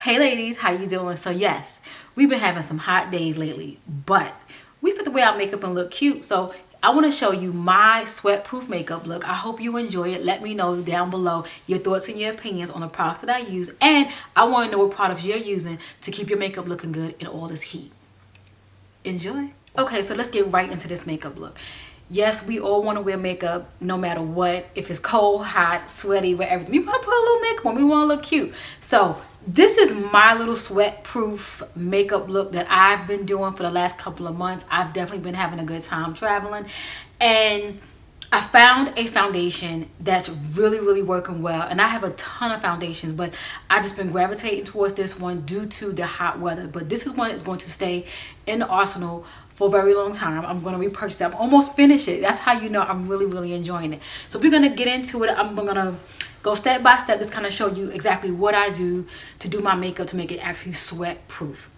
Hey ladies, how you doing? So yes, we've been having some hot days lately, but we still have to wear our makeup and look cute. So I want to show you my sweat-proof makeup look. I hope you enjoy it. Let me know down below your thoughts and your opinions on the products that I use. And I want to know what products you're using to keep your makeup looking good in all this heat. Enjoy. Okay, so let's get right into this makeup look. Yes, we all want to wear makeup no matter what. If it's cold, hot, sweaty, whatever. We want to put a little makeup on. We want to look cute. So this is my little sweat-proof makeup look that I've been doing for the last couple of months. I've definitely been having a good time traveling. And I found a foundation that's really working well. And I have a ton of foundations, but I just been gravitating towards this one due to the hot weather. But this is one that's going to stay in the arsenal for a very long time. I'm going to repurchase it. I'm almost finished it. That's how you know I'm really enjoying it. So we're going to get into it. I'm going to go step by step, just kind of show you exactly what I do to do my makeup to make it actually sweat proof.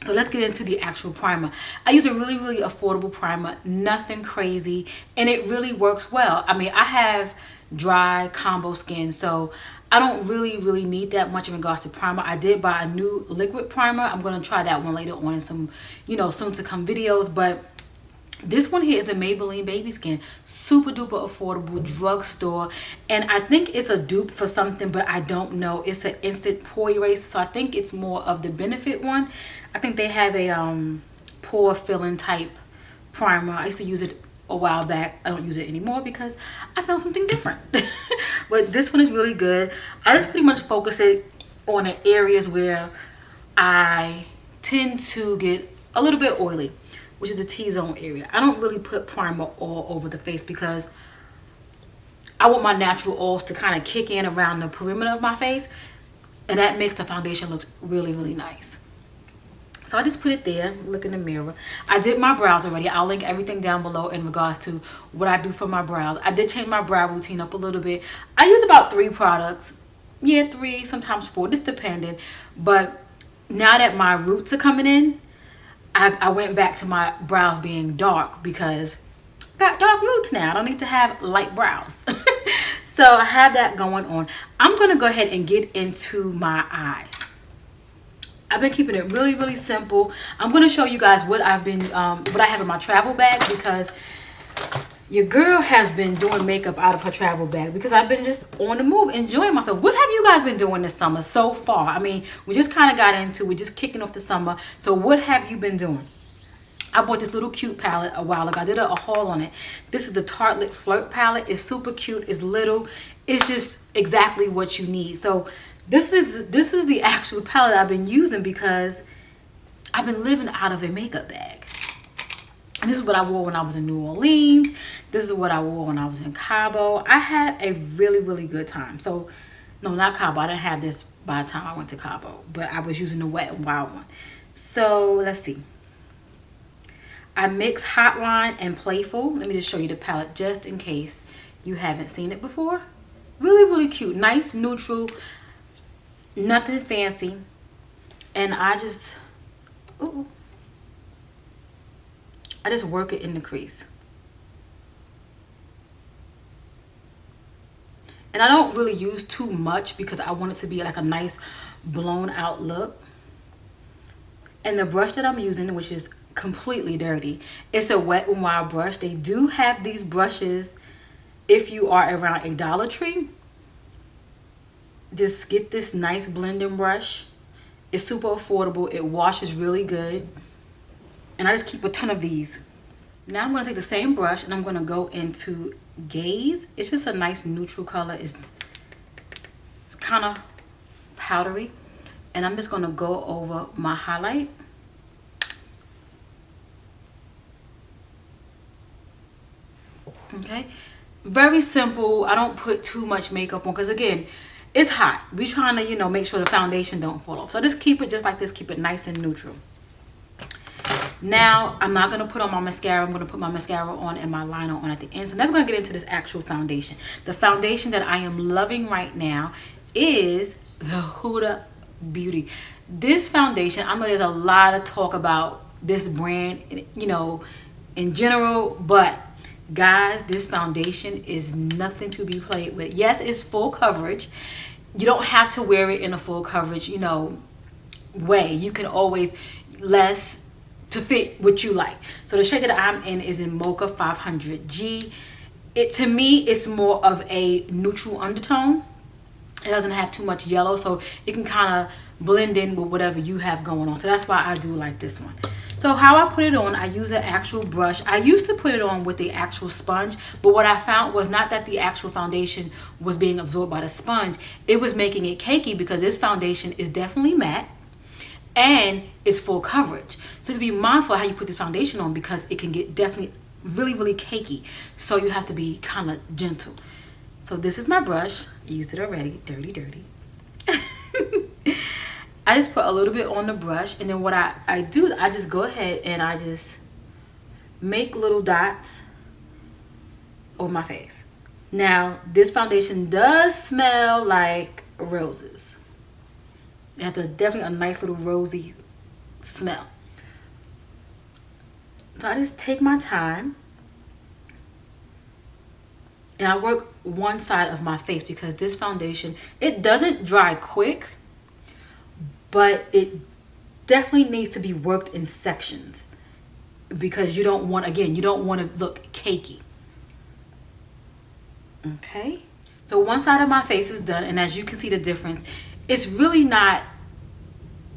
So let's get into the actual primer. I use a really affordable primer, nothing crazy, and it really works well. I mean, I have dry combo skin, so I don't really need that much in regards to primer. I did buy a new liquid primer. I'm going to try that one later on in some, soon to come videos, but this one here is the Maybelline Baby Skin. Super duper affordable, drugstore. And I think it's a dupe for something, but I don't know. It's an instant pore eraser, so I think it's more of the Benefit one. I think they have a pore filling type primer. I used to use it a while back. I don't use it anymore because I found something different. But this one is really good. I just pretty much focus it on the areas where I tend to get a little bit oily, which is a T-zone area. I don't really put primer all over the face because I want my natural oils to kind of kick in around the perimeter of my face, and that makes the foundation look really nice. So I just put it there, look in the mirror. I did my brows already. I'll link everything down below in regards to what I do for my brows. I did change my brow routine up a little bit. I use about 3 products. Yeah, 3, sometimes 4, just depending. But now that my roots are coming in, I went back to my brows being dark because I got dark roots now. I don't need to have light brows. So I have that going on. I'm going to go ahead and get into my eyes. I've been keeping it really simple. I'm going to show you guys what I've been, what I have in my travel bag, because your girl has been doing makeup out of her travel bag because I've been just on the move, enjoying myself. What have you guys been doing this summer so far? I mean, we just kind of got into, we're just kicking off the summer. So what have you been doing? I bought this little cute palette a while ago. I did a haul on it. This is the Tartelette Flirt palette. It's super cute. It's little. It's just exactly what you need. So this is the actual palette I've been using because I've been living out of a makeup bag. And this is what I wore when I was in New Orleans. This is what I wore when I was in Cabo. I had a really good time. So, no, not Cabo. I didn't have this by the time I went to Cabo. But I was using the Wet n Wild one. So, let's see. I mix Hotline and Playful. Let me just show you the palette just in case you haven't seen it before. Really cute. Nice, neutral. Nothing fancy. And I just work it in the crease. And I don't really use too much because I want it to be like a nice blown out look. And the brush that I'm using, which is completely dirty, it's a Wet n Wild brush. They do have these brushes if you are around a Dollar Tree. Just get this nice blending brush. It's super affordable. It washes really good. And I just keep a ton of these. Now I'm going to take the same brush and I'm going to go into Gaze. It's just a nice neutral color. It's kind of powdery. And I'm just going to go over my highlight. Okay. Very simple. I don't put too much makeup on because, again, it's hot. We're trying to, make sure the foundation don't fall off. So just keep it just like this. Keep it nice and neutral. Now, I'm not going to put on my mascara. I'm going to put my mascara on and my liner on at the end. So now we're going to get into this actual foundation. The foundation that I am loving right now is the Huda Beauty. This foundation, I know there's a lot of talk about this brand, in general, but guys, this foundation is nothing to be played with. Yes, it's full coverage. You don't have to wear it in a full coverage, way. You can always less to fit what you like. So the shade that I'm in is in Mocha 500G. To me, it's more of a neutral undertone. It doesn't have too much yellow, so it can kind of blend in with whatever you have going on. So that's why I do like this one. So how I put it on, I use an actual brush. I used to put it on with the actual sponge, but what I found was not that the actual foundation was being absorbed by the sponge. It was making it cakey because this foundation is definitely matte and it's full coverage. So to be mindful of how you put this foundation on, because it can get definitely really, really cakey. So you have to be kind of gentle. So this is my brush. I used it already. Dirty. I just put a little bit on the brush, and then what I do is I just go ahead and I just make little dots over my face. Now, this foundation does smell like roses. It has definitely a nice little rosy smell. So I just take my time and I work one side of my face, because this foundation, it doesn't dry quick, but it definitely needs to be worked in sections, because you don't want, again, you don't want to look cakey. Okay, so one side of my face is done, and as you can see the difference, it's really not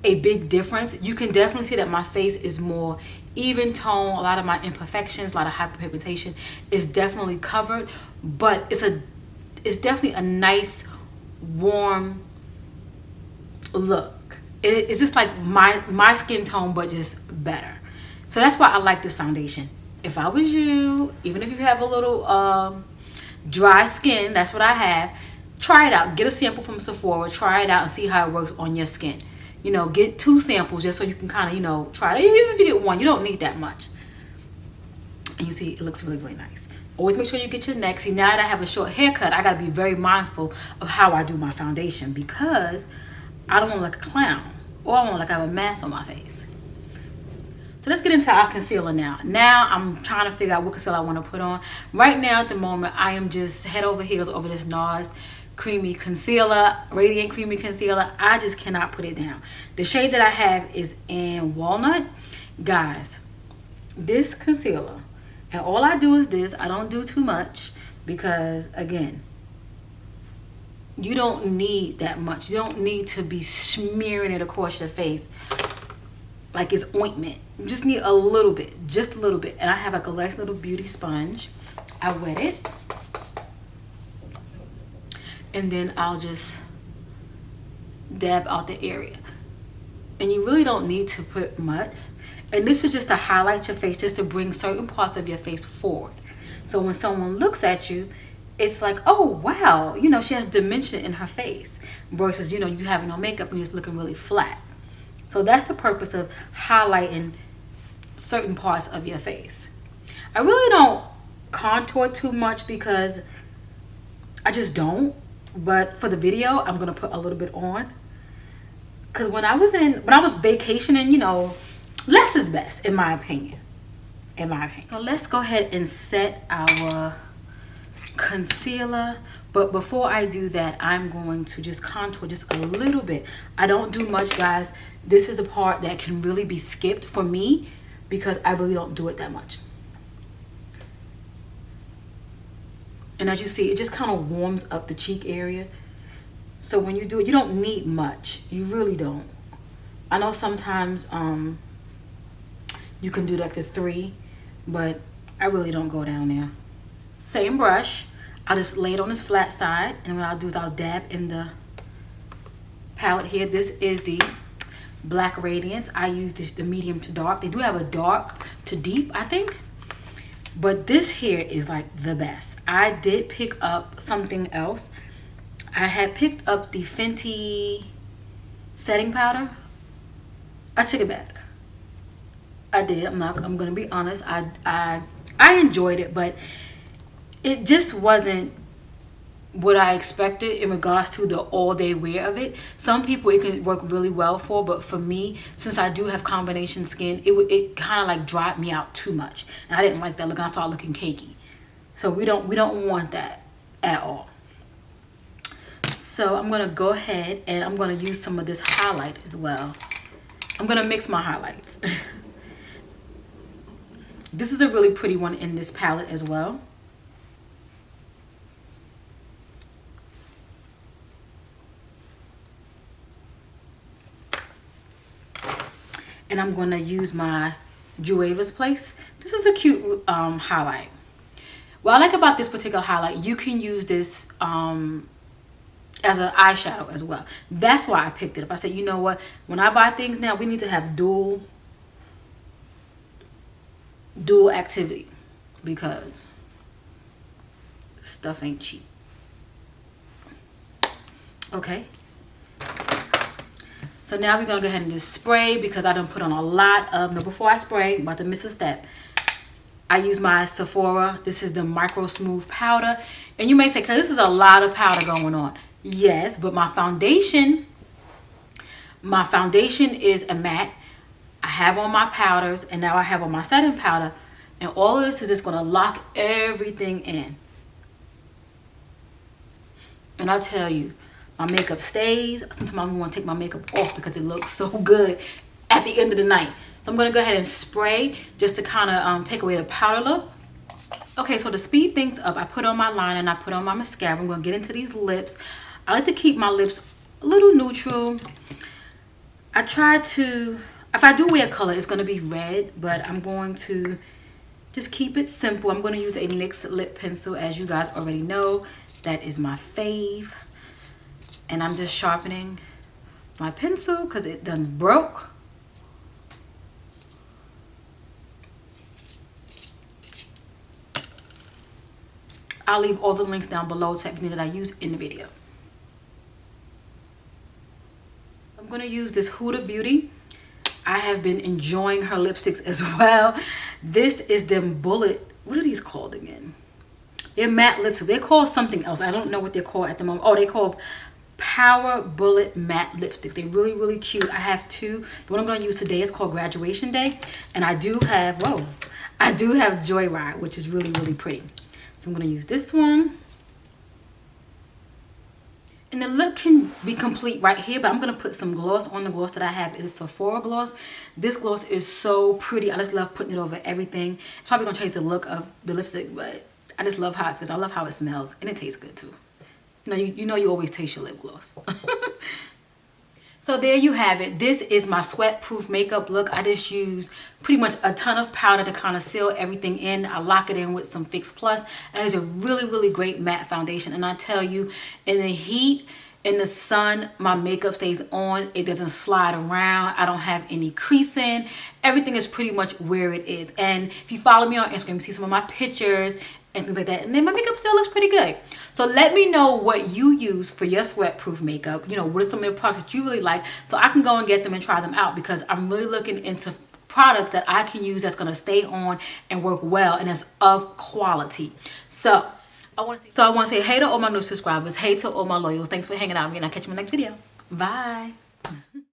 a big difference. You can definitely see that my face is more even tone. A lot of my imperfections, a lot of hyperpigmentation is definitely covered, but it's definitely a nice warm look. It's just like my skin tone, but just better. So that's why I like this foundation. If I was you, even if you have a little dry skin, that's what I have, try it out. Get a sample from Sephora, try it out and see how it works on your skin. You know, get 2 samples just so you can kind of, you know, try it. Even if you get 1, you don't need that much. And you see, it looks really, really nice. Always make sure you get your neck. See, now that I have a short haircut, I got to be very mindful of how I do my foundation, because I don't want to look like a clown, or I want to look like I have a mask on my face. So let's get into our concealer now. Now I'm trying to figure out what concealer I want to put on. Right now at the moment, I am just head over heels over this NARS Creamy Concealer, Radiant Creamy Concealer. I just cannot put it down. The shade that I have is in Walnut. Guys, this concealer, and all I do is this. I don't do too much, because again, you don't need that much. You don't need to be smearing it across your face like it's ointment. You just need a little bit, just a little bit. And I have like a nice little beauty sponge. I wet it, and then I'll just dab out the area. And you really don't need to put much. And this is just to highlight your face, just to bring certain parts of your face forward. So when someone looks at you, it's like, oh wow, you know, she has dimension in her face, versus, you know, you having no makeup and you're just looking really flat. So that's the purpose of highlighting certain parts of your face. I really don't contour too much, because I just don't. But for the video, I'm gonna put a little bit on, because when I was vacationing, you know, less is best, in my opinion. So let's go ahead and set our concealer. But before I do that, I'm going to just contour just a little bit. I don't do much, guys. This is a part that can really be skipped for me, because I really don't do it that much. And as you see, it just kind of warms up the cheek area. So when you do it, you don't need much. You really don't. I know sometimes you can do like the 3, but I really don't go down there. Same brush. I'll just lay it on this flat side, and what I'll do is I'll dab in the palette here. This is the Black Radiance. I use this, the medium to dark. They do have a dark to deep, I think. But this here is like the best. I did pick up something else. I had picked up the Fenty setting powder. I took it back. I did. I'm gonna be honest. I enjoyed it, but it just wasn't what I expected in regards to the all-day wear of it. Some people it can work really well for, but for me, since I do have combination skin, it kind of like dried me out too much, and I didn't like that look. I started looking cakey, so we don't want that at all. So I'm gonna go ahead and I'm gonna use some of this highlight as well. I'm gonna mix my highlights. This is a really pretty one in this palette as well. And I'm gonna use my Jueva's Place. This is a cute highlight. What I like about this particular highlight, you can use this as an eyeshadow as well. That's why I picked it up. I said, you know what? When I buy things now, we need to have dual activity because stuff ain't cheap. Okay. So now we're gonna go ahead and just spray because I done put on a lot of, no, before I spray, I'm about to miss a step. I use my Sephora. This is the Micro Smooth Powder. And you may say, cause this is a lot of powder going on. Yes, but my foundation is a matte. I have on my powders and now I have on my setting powder. And all of this is just gonna lock everything in. And I'll tell you, my makeup stays. Sometimes I want to take my makeup off because it looks so good at the end of the night. So I'm going to go ahead and spray just to kind of take away the powder look. Okay, so to speed things up, I put on my liner and I put on my mascara. I'm going to get into these lips. I like to keep my lips a little neutral. I try to, if I do wear color, it's going to be red, but I'm going to just keep it simple. I'm going to use a NYX lip pencil, as you guys already know. That is my fave. And I'm just sharpening my pencil because it done broke. I'll leave all the links down below to everything that I use in the video. I'm going to use this Huda Beauty. I have been enjoying her lipsticks as well. This is them bullet, what are these called again? They're matte lipsticks. They're called something else. I don't know what they're called at the moment. Oh, they're called Power Bullet Matte Lipsticks. They're really, really cute. I have two. The one I'm going to use today is called Graduation Day. And I do have, I do have Joyride, which is really, really pretty. So I'm going to use this one. And the look can be complete right here, but I'm going to put some gloss on. The gloss that I have is a Sephora gloss. This gloss is so pretty. I just love putting it over everything. It's probably going to change the look of the lipstick, but I just love how it feels. I love how it smells, and it tastes good too. You know you always taste your lip gloss. So there you have it. This is my sweat proof makeup look. I just use pretty much a ton of powder to kind of seal everything in. I lock it in with some Fix Plus, and it's a really, really great matte foundation. And I tell you, in the heat, in the sun, my makeup stays on. It doesn't slide around. I don't have any creasing. Everything is pretty much where it is. And if you follow me on Instagram, you see some of my pictures and things like that, and then my makeup still looks pretty good. So let me know what you use for your sweat proof makeup. You know, what are some of the products that you really like, so I can go and get them and try them out, because I'm really looking into products that I can use that's going to stay on and work well and that's of quality. So I want to say hey to all my new subscribers, hey to all my loyals. Thanks for hanging out with me, and I'll catch you in my next video. Bye.